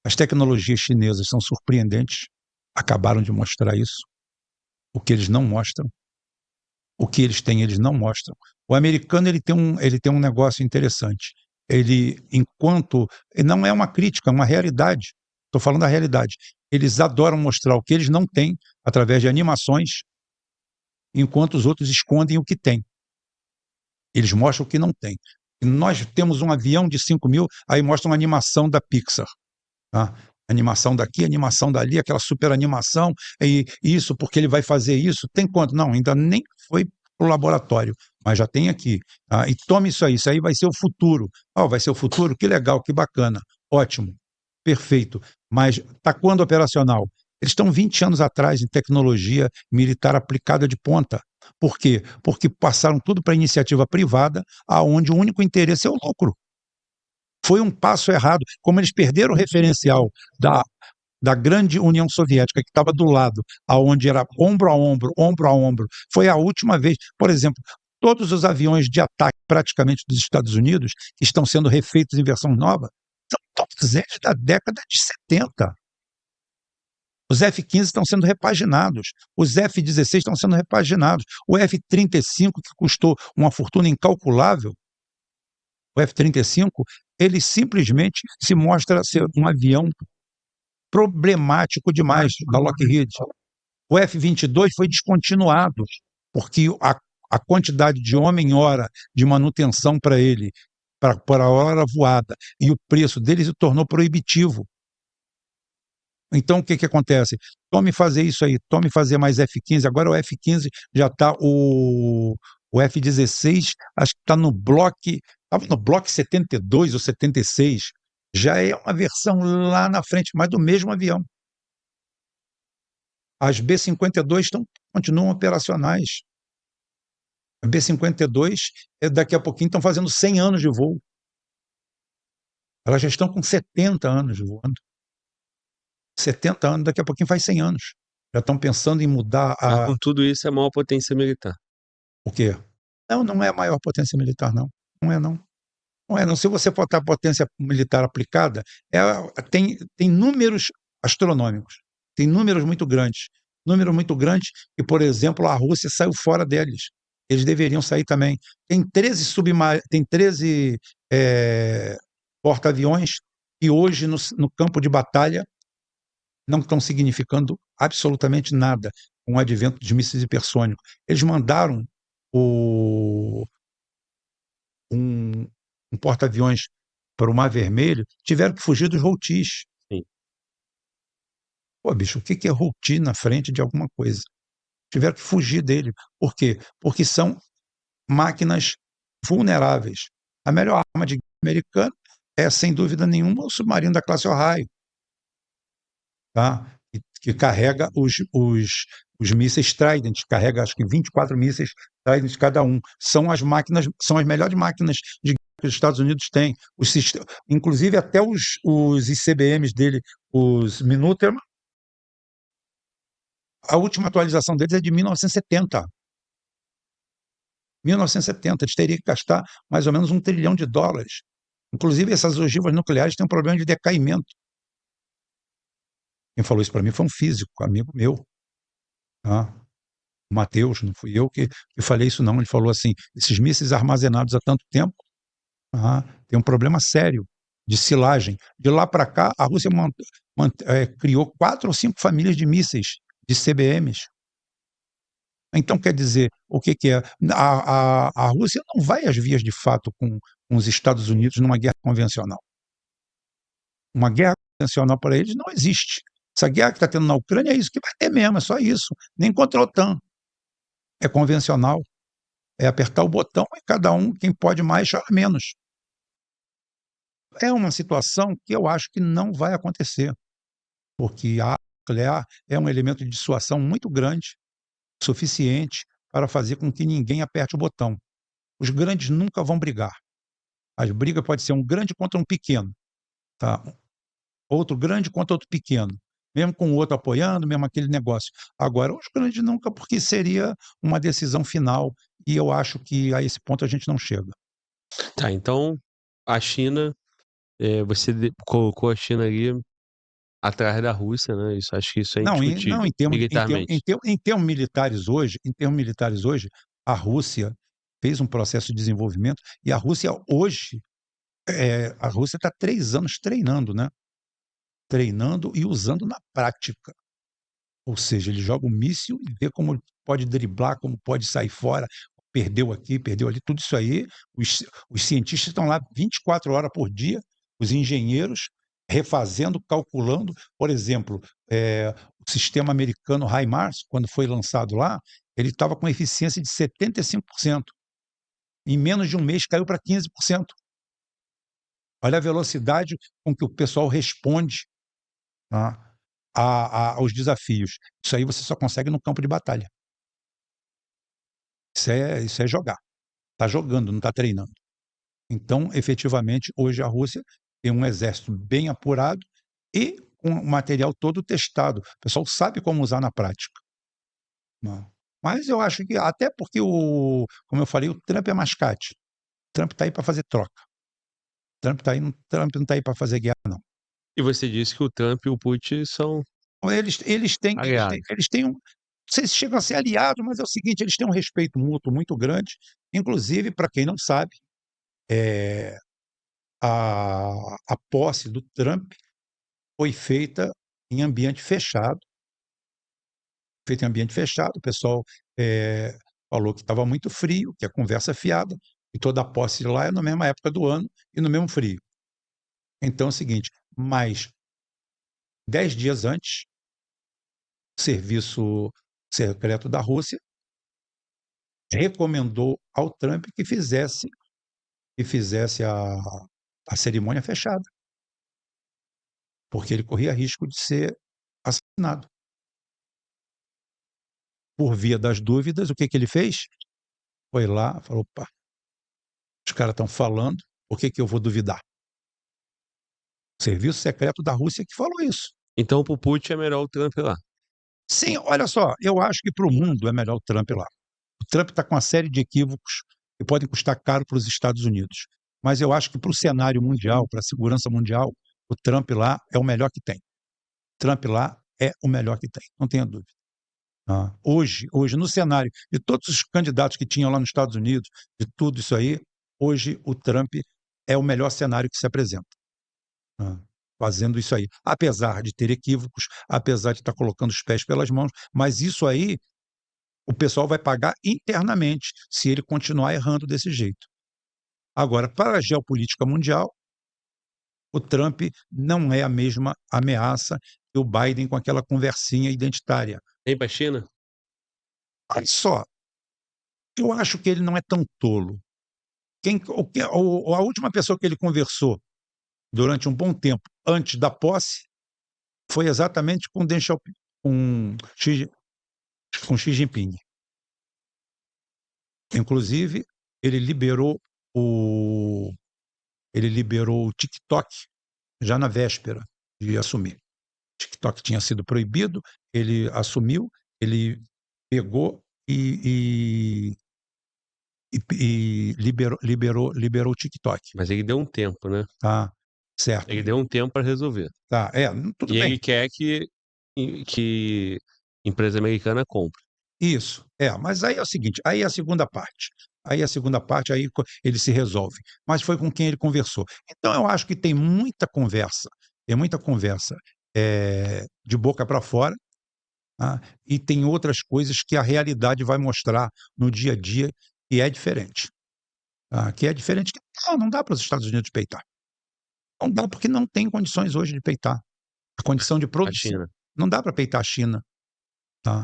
As tecnologias chinesas são surpreendentes, acabaram de mostrar isso. O que eles não mostram, o que eles têm, eles não mostram. O americano ele tem um negócio interessante. Ele, enquanto. Não é uma crítica, é uma realidade. Estou falando da realidade. Eles adoram mostrar o que eles não têm através de animações, enquanto os outros escondem o que têm. Eles mostram o que não tem. Nós temos um avião de 5 mil, aí mostra uma animação da Pixar. Tá? Animação daqui, animação dali, aquela super animação, e isso, porque ele vai fazer isso. Tem quanto? Não, ainda nem foi para o laboratório, mas já tem aqui. Tá? E tome isso aí vai ser o futuro. Oh, vai ser o futuro? Que legal, que bacana. Ótimo, perfeito. Mas está quando operacional? Eles estão 20 anos atrás em tecnologia militar aplicada de ponta. Por quê? Porque passaram tudo para iniciativa privada, aonde o único interesse é o lucro. Foi um passo errado. Como eles perderam o referencial da grande União Soviética, que estava do lado, aonde era ombro a ombro, ombro a ombro, foi a última vez. Por exemplo, todos os aviões de ataque praticamente dos Estados Unidos, que estão sendo refeitos em versão nova, são todos eles da década de 70. Os F-15 estão sendo repaginados, os F-16 estão sendo repaginados, o F-35, que custou uma fortuna incalculável, o F-35, ele simplesmente se mostra ser um avião problemático demais da Lockheed. O F-22 foi descontinuado, porque a quantidade de homem-hora de manutenção para ele, para a hora voada, e o preço dele se tornou proibitivo. Então, o que, que acontece? Tome fazer isso aí, tome fazer mais F-15. Agora o F-15 já está, o F-16, acho que está no bloco, estava no bloco 72 ou 76. Já é uma versão lá na frente, mas do mesmo avião. As B-52 continuam operacionais. A B-52, daqui a pouquinho, estão fazendo 100 anos de voo. Elas já estão com 70 anos voando. 70 anos, daqui a pouquinho faz 100 anos. Já estão pensando em mudar Mas com tudo isso é a maior potência militar. o quê? Não, não é a maior potência militar, não. Não é, não. Não é, não. Se você botar potência militar aplicada, tem números astronômicos. Tem números muito grandes. Números muito grandes que, por exemplo, a Rússia saiu fora deles. Eles deveriam sair também. Tem 13 porta-aviões que hoje, no campo de batalha, não estão significando absolutamente nada com o advento de mísseis hipersônicos. Eles mandaram um, um porta-aviões para o Mar Vermelho, tiveram que fugir dos Houthis. Sim. Pô, bicho, o que é Houthi na frente de alguma coisa? Tiveram que fugir dele. Por quê? Porque são máquinas vulneráveis. A melhor arma de guerra americana é, sem dúvida nenhuma, o submarino da classe Ohio, tá? Que carrega os mísseis Trident, carrega acho que 24 mísseis Trident cada um. São as melhores máquinas de guerra que os Estados Unidos têm. Inclusive até os ICBMs dele, os Minuteman, a última atualização deles é de 1970. 1970, eles teriam que gastar mais ou menos $1 trilhão. Inclusive, essas ogivas nucleares têm um problema de decaimento. Quem falou isso para mim foi um físico, amigo meu. Tá? O Matheus, não fui eu que falei isso, não. Ele falou assim: esses mísseis armazenados há tanto tempo tem um problema sério de silagem. De lá para cá, a Rússia criou 4 ou 5 famílias de mísseis, de CBMs. Então, quer dizer, o que é? A Rússia não vai às vias de fato com os Estados Unidos numa guerra convencional. Uma guerra convencional para eles não existe. Essa guerra que está tendo na Ucrânia é isso que vai ter mesmo, é só isso. Nem contra a OTAN. É convencional. É apertar o botão e cada um, quem pode mais, chora menos. É uma situação que eu acho que não vai acontecer, porque a arma nuclear é um elemento de dissuasão muito grande, suficiente para fazer com que ninguém aperte o botão. Os grandes nunca vão brigar. A briga pode ser um grande contra um pequeno, tá? Outro grande contra outro pequeno, mesmo com o outro apoiando, mesmo aquele negócio. Agora, os grandes nunca, porque seria uma decisão final, e eu acho que a esse ponto a gente não chega. Tá, então a China, você colocou a China ali atrás da Rússia, né? Isso, acho que isso é Não, não indiscutível, militarmente. em termos militares hoje, a Rússia fez um processo de desenvolvimento e a Rússia hoje, a Rússia está 3 anos treinando, né? Treinando e usando na prática. Ou seja, ele joga um míssil e vê como pode driblar, como pode sair fora, perdeu aqui, perdeu ali, tudo isso aí. Os cientistas estão lá 24 horas por dia, os engenheiros refazendo, calculando. Por exemplo, o sistema americano HIMARS, quando foi lançado lá, ele estava com eficiência de 75%. Em menos de um mês caiu para 15%. Olha a velocidade com que o pessoal responde, tá, aos desafios. Isso aí você só consegue no campo de batalha. Isso é jogar. Está jogando, não está treinando. Então, efetivamente, hoje a Rússia tem um exército bem apurado e com o material todo testado. O pessoal sabe como usar na prática. Não. Mas eu acho que, até porque, como eu falei, o Trump é mascate. O Trump está aí para fazer troca. Trump não está aí para fazer guerra, não. E você disse que o Trump e o Putin são Eles têm não sei se chegam a ser aliados, mas é o seguinte, eles têm um respeito mútuo muito grande. Inclusive, para quem não sabe, a posse do Trump foi feita em ambiente fechado. O pessoal falou que estava muito frio, que a conversa é fiada, e toda a posse lá é na mesma época do ano e no mesmo frio. Então é o seguinte, mas 10 dias antes, o Serviço Secreto da Rússia recomendou ao Trump que fizesse a cerimônia fechada, porque ele corria risco de ser assassinado. Por via das dúvidas, o que ele fez? Foi lá, falou: opa, os caras estão falando, por que eu vou duvidar? O Serviço Secreto da Rússia que falou isso. Então, pro Putin é melhor o Trump lá. Sim, olha só, eu acho que para o mundo é melhor o Trump lá. O Trump está com uma série de equívocos que podem custar caro para os Estados Unidos. Mas eu acho que para o cenário mundial, para a segurança mundial, o Trump lá é o melhor que tem. O Trump lá é o melhor que tem, não tenha dúvida. Hoje, no cenário de todos os candidatos que tinham lá nos Estados Unidos, de tudo isso aí, hoje o Trump é o melhor cenário que se apresenta, fazendo isso aí. Apesar de ter equívocos, apesar de estar colocando os pés pelas mãos, mas isso aí o pessoal vai pagar internamente se ele continuar errando desse jeito. Agora, para a geopolítica mundial, o Trump não é a mesma ameaça que o Biden com aquela conversinha identitária. Vem pra China? Olha só, eu acho que ele não é tão tolo. A última pessoa que ele conversou durante um bom tempo antes da posse foi exatamente com Xi Jinping. Inclusive, ele liberou o TikTok já na véspera de assumir. O TikTok tinha sido proibido, ele assumiu, ele pegou e liberou o TikTok. Mas ele deu um tempo, né? Tá, certo. Ele deu um tempo para resolver. Tá, tudo E bem. ele quer que empresa americana compre. Isso, mas aí é o seguinte, aí é a segunda parte. Aí ele se resolve. Mas foi com quem ele conversou. Então eu acho que tem muita conversa de boca para fora, e tem outras coisas que a realidade vai mostrar no dia a dia que é diferente. Que é diferente, que não dá para os Estados Unidos peitar. Não dá porque não tem condições hoje de peitar. A condição de A produção. China. Não dá para peitar a China.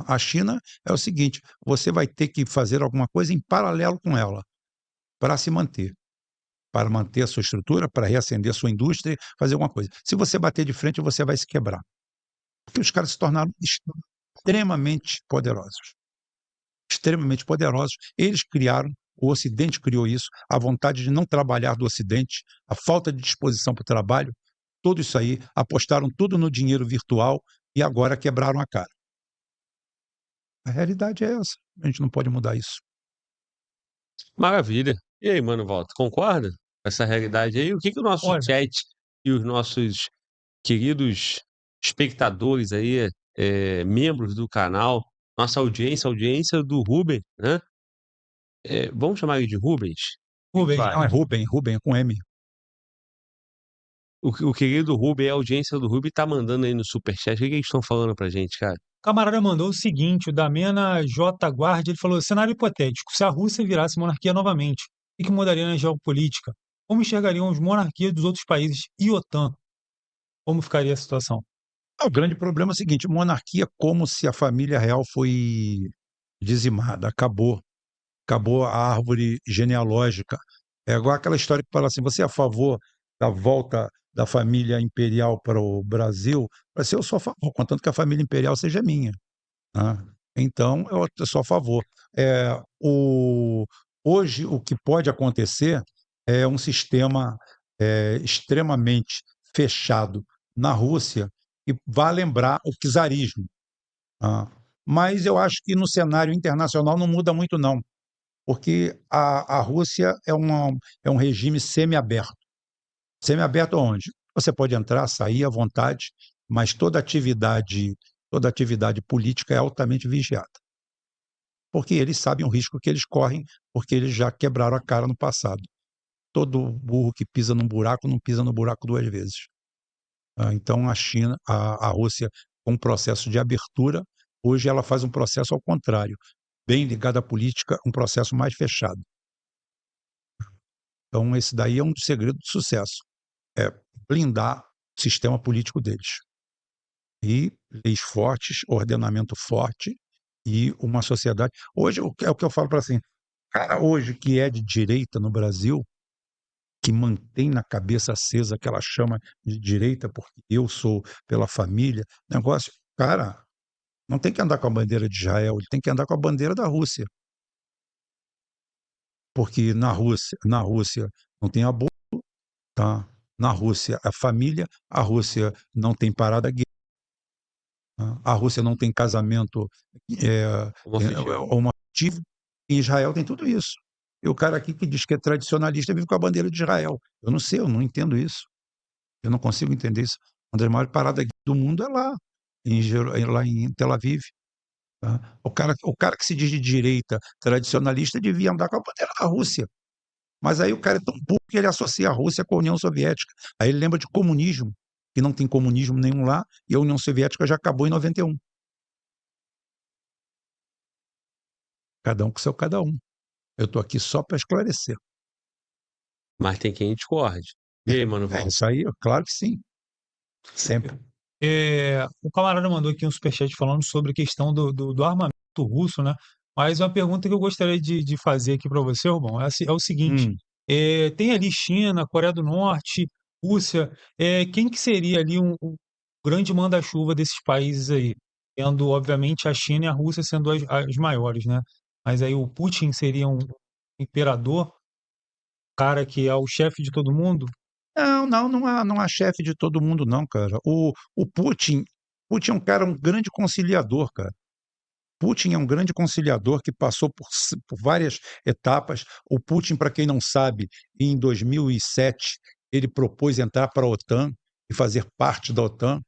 A China é o seguinte, você vai ter que fazer alguma coisa em paralelo com ela para se manter, para manter a sua estrutura, para reacender a sua indústria, fazer alguma coisa. Se você bater de frente, você vai se quebrar. Porque os caras se tornaram extremamente poderosos. Extremamente poderosos. Eles criaram, o Ocidente criou isso, a vontade de não trabalhar do Ocidente, a falta de disposição para o trabalho, tudo isso aí, apostaram tudo no dinheiro virtual e agora quebraram a cara. A realidade é essa. A gente não pode mudar isso. Maravilha. E aí, mano, Walter, concorda com essa realidade aí? O que o nosso Olha, chat e os nossos queridos espectadores aí, membros do canal, nossa audiência, a audiência do Ruben, né? Vamos chamar ele de Rubens? O que que tu Rubem, não é acha? Rubem é com M. O querido Ruben, a audiência do Ruben tá mandando aí no superchat. O que que eles estão falando pra gente, cara? O camarada mandou o seguinte, o Damena J. Guardi, ele falou, cenário hipotético, se a Rússia virasse monarquia novamente, o que mudaria na geopolítica? Como enxergariam as monarquias dos outros países e OTAN? Como ficaria a situação? O grande problema é o seguinte: monarquia, como se a família real foi dizimada, acabou a árvore genealógica. É igual aquela história que fala assim: você é a favor da volta da família imperial para o Brasil? Assim, eu sou a favor, contanto que a família imperial seja minha, né? Então, eu sou a favor. É, o, hoje, o que pode acontecer é um sistema extremamente fechado na Rússia que vai lembrar o czarismo. Ah, mas eu acho que no cenário internacional não muda muito, não, porque a Rússia é um regime semiaberto. Semiaberto onde? Você pode entrar, sair à vontade, mas toda atividade política é altamente vigiada, porque eles sabem o risco que eles correm, porque eles já quebraram a cara no passado. Todo burro que pisa num buraco não pisa no buraco duas vezes. Então a Rússia, com um processo de abertura, hoje ela faz um processo ao contrário, bem ligado à política, um processo mais fechado. Então esse daí é um dos segredos do sucesso, é blindar o sistema político deles. E leis fortes, ordenamento forte e uma sociedade. Hoje é o que eu falo para assim, cara, hoje que é de direita no Brasil, que mantém na cabeça acesa aquela chama de direita, porque eu sou pela família, negócio, cara, não tem que andar com a bandeira de Israel, ele tem que andar com a bandeira da Rússia, porque na Rússia não tem aborto, tá? Na Rússia a família, a Rússia não tem parada gay, tá? A Rússia não tem casamento Homoafetivo. homoafetivo, em Israel tem tudo isso. E o cara aqui que diz que é tradicionalista vive com a bandeira de Israel. Eu não sei, eu não entendo isso. Eu não consigo entender isso. Uma das maiores paradas do mundo é lá, lá em Tel Aviv. Tá? O cara que se diz de direita tradicionalista devia andar com a bandeira da Rússia. Mas aí o cara é tão burro que ele associa a Rússia com a União Soviética. Aí ele lembra de comunismo, que não tem comunismo nenhum lá, e a União Soviética já acabou em 91. Cada um com seu cada um. Eu estou aqui só para esclarecer. Mas tem quem discorde. E aí, mano, Val? Isso aí, claro que sim. Sempre. O camarada mandou aqui um superchat falando sobre a questão do armamento russo, né? Mas uma pergunta que eu gostaria de fazer aqui para você, Rubão, é o seguinte: Hum. tem ali China, Coreia do Norte, Rússia, quem que seria ali um grande manda-chuva desses países aí? Tendo, obviamente, a China e a Rússia sendo as maiores, né? Mas aí o Putin seria um imperador, cara que é o chefe de todo mundo? Não há chefe de todo mundo, não, cara. O Putin é um cara, um grande conciliador, cara. Putin é um grande conciliador que passou por várias etapas. O Putin, para quem não sabe, em 2007, ele propôs entrar para a OTAN e fazer parte da OTAN,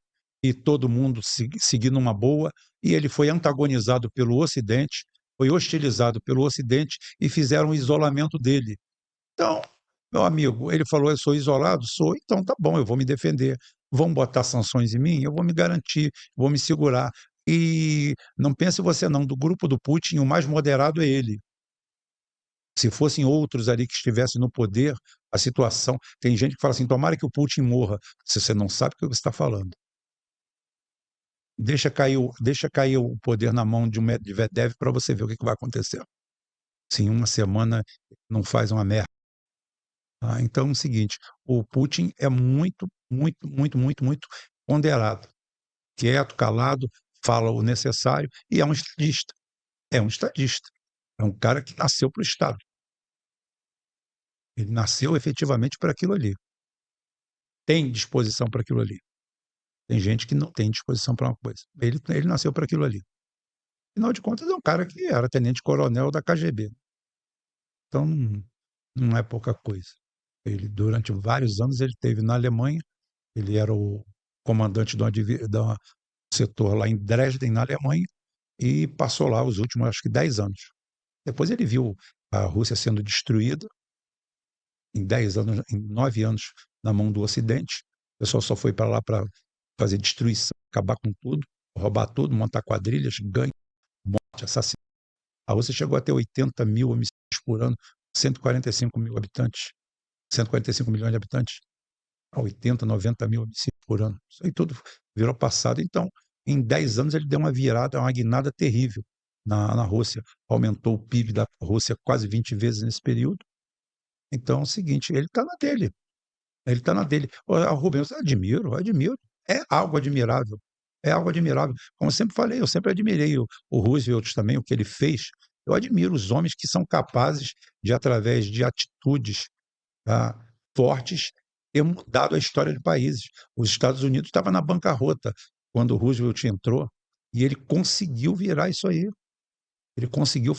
e todo mundo seguir numa boa, e ele foi antagonizado pelo Ocidente, foi hostilizado pelo Ocidente e fizeram o isolamento dele. Então, meu amigo, ele falou: eu sou isolado? Sou, então tá bom, eu vou me defender. Vão botar sanções em mim? Eu vou me garantir, vou me segurar. E não pense você não, do grupo do Putin, o mais moderado é ele. Se fossem outros ali que estivessem no poder, a situação. Tem gente que fala assim: tomara que o Putin morra. Se você não sabe o que você está falando. Deixa cair o poder na mão de um Medvedev para você ver o que vai acontecer. Se em uma semana não faz uma merda. Tá? Então é o seguinte: o Putin é muito, muito, muito, muito, muito ponderado, quieto, calado, fala o necessário e é um estadista. É um estadista. É um cara que nasceu para o Estado. Ele nasceu efetivamente para aquilo ali. Tem disposição para aquilo ali. Tem gente que não tem disposição para uma coisa. Ele nasceu para aquilo ali. Afinal de contas, é um cara que era tenente-coronel da KGB. Então, não é pouca coisa. Ele, durante vários anos, ele teve na Alemanha, ele era o comandante do setor lá em Dresden, na Alemanha, e passou lá os últimos, acho que 10 anos. Depois ele viu a Rússia sendo destruída em 10 anos, em 9 anos na mão do Ocidente. O pessoal só foi para lá para fazer destruição, acabar com tudo, roubar tudo, montar quadrilhas, ganho, morte, assassinato. A Rússia chegou a ter 80 mil homicídios por ano, 145 mil habitantes, 145 milhões de habitantes, a 80, 90 mil homicídios por ano. Isso aí tudo virou passado. Então, em 10 anos, ele deu uma virada, uma guinada terrível na Rússia. Aumentou o PIB da Rússia quase 20 vezes nesse período. Então, é o seguinte, ele está na dele. Ele está na dele. Rubens, eu admiro. É algo admirável. É algo admirável. Como eu sempre falei, eu sempre admirei o Roosevelt também, o que ele fez. Eu admiro os homens que são capazes de, através de atitudes fortes, ter mudado a história de países. Os Estados Unidos estavam na bancarrota quando o Roosevelt entrou, e ele conseguiu virar isso aí. Ele conseguiu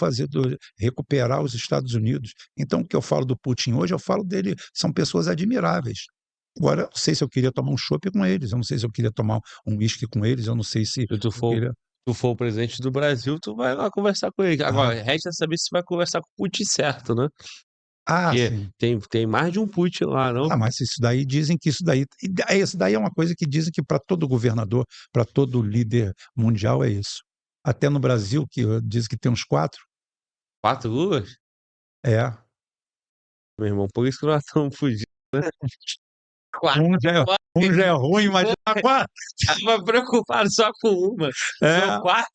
recuperar os Estados Unidos. Então, o que eu falo do Putin hoje, eu falo dele, são pessoas admiráveis. Agora, eu não sei se eu queria tomar um chopp com eles, eu não sei se eu queria tomar um uísque com eles, eu não sei se... Se tu for o presidente do Brasil, tu vai lá conversar com ele. Agora, resta saber se vai conversar com o Putin certo, né? Porque sim. tem mais de um Putin lá, não? Mas isso daí dizem que isso daí é uma coisa que dizem que para todo governador, para todo líder mundial é isso. Até no Brasil, que dizem que tem uns 4. 4 Lulas? É. Meu irmão, por isso que nós estamos fugindo, né? Um já é ruim, imagina 4. Tava preocupado só com uma. São 4.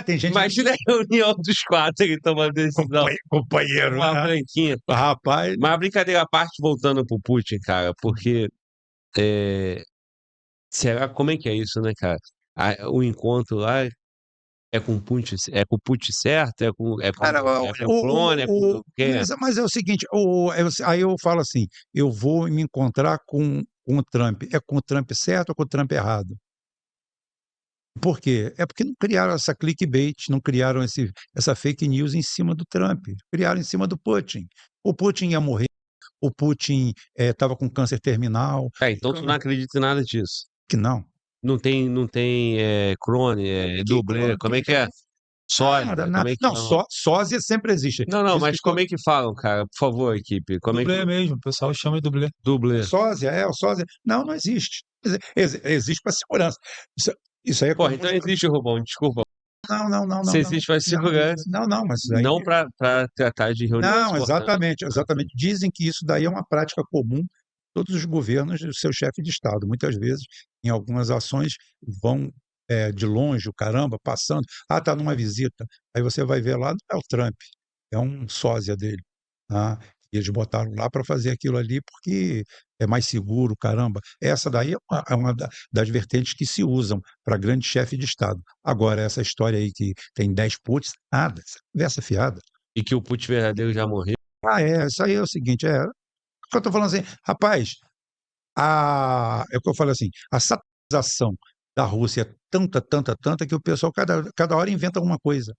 Tem gente... Imagina a reunião dos 4 que tomando decisão. Companheiro, uma branquinha. Rapaz... Mas brincadeira à parte, voltando pro Putin, cara, porque será, como é que é isso, né, cara? O encontro lá é com o Putin certo? É com o clone? Mas é o seguinte, aí eu falo assim, eu vou me encontrar com o Trump. É com o Trump certo ou com o Trump errado? Por quê? É porque não criaram essa clickbait, não criaram essa fake news em cima do Trump. Criaram em cima do Putin. O Putin ia morrer, o Putin estava com câncer terminal. Então tu não acredita em nada disso? Que não. Não tem clone, dublê, como é que é? Sósia? Sósia sempre existe. Não, mas como é que falam, cara? Por favor, equipe. Dublê mesmo, o pessoal chama de dublê. Dublê. O sósia. Não existe. Existe para segurança. Isso aí é Pô, então existe, Rubão, desculpa. Não. Se existe para segurança. Não, mas isso aí... Não para tratar de reuniões. Não, exatamente. Dizem que isso daí é uma prática comum. Todos os governos, o seu chefe de Estado, muitas vezes, em algumas ações, vão de longe, o caramba, passando. Tá numa visita. Aí você vai ver lá, não é o Trump, é um sósia dele. E eles botaram lá para fazer aquilo ali porque é mais seguro, caramba. Essa daí é uma das vertentes que se usam para grande chefe de Estado. Agora, essa história aí que tem 10 Putins, nada, essa conversa fiada. E que o Putin verdadeiro já morreu? Isso aí é o seguinte, eu estou falando assim, rapaz, é o que eu falo assim, a satanização da Rússia é tanta, que o pessoal cada hora inventa alguma coisa.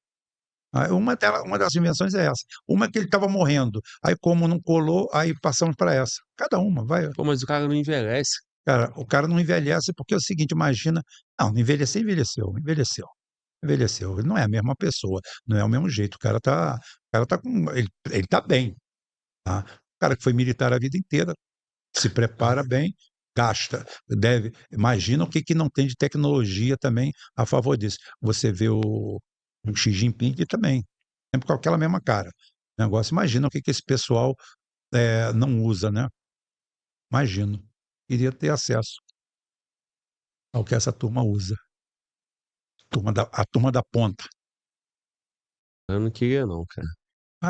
Uma das invenções é essa. Uma é que ele estava morrendo. Aí, como não colou, aí passamos para essa. Cada uma, vai. Pô, mas o cara não envelhece. Cara, o cara não envelhece porque é o seguinte, imagina... Não envelheceu. Ele não é a mesma pessoa, não é o mesmo jeito. O cara tá com... Ele tá bem. Tá? O cara que foi militar a vida inteira, se prepara bem, gasta, imagina o que não tem de tecnologia também a favor disso. Você vê o Xi Jinping também, sempre com aquela mesma cara. Negócio, imagina o que esse pessoal não usa, né? Imagino. Queria ter acesso ao que essa turma usa. A turma da ponta. Eu não queria não, cara.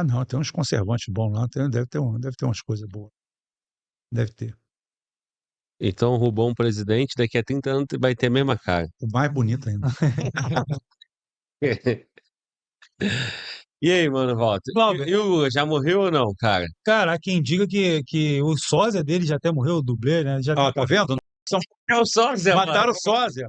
Não, tem uns conservantes bons lá, deve ter umas coisas boas. Deve ter. Então o Rubão presidente daqui a 30 anos vai ter a mesma cara. O mais bonito ainda. E aí, mano, Walter? E o Lula, já morreu ou não, cara? Cara, há quem diga que o sósia dele já até morreu, o dublê, né? Tá vendo? É o sósia, Mataram o sósia.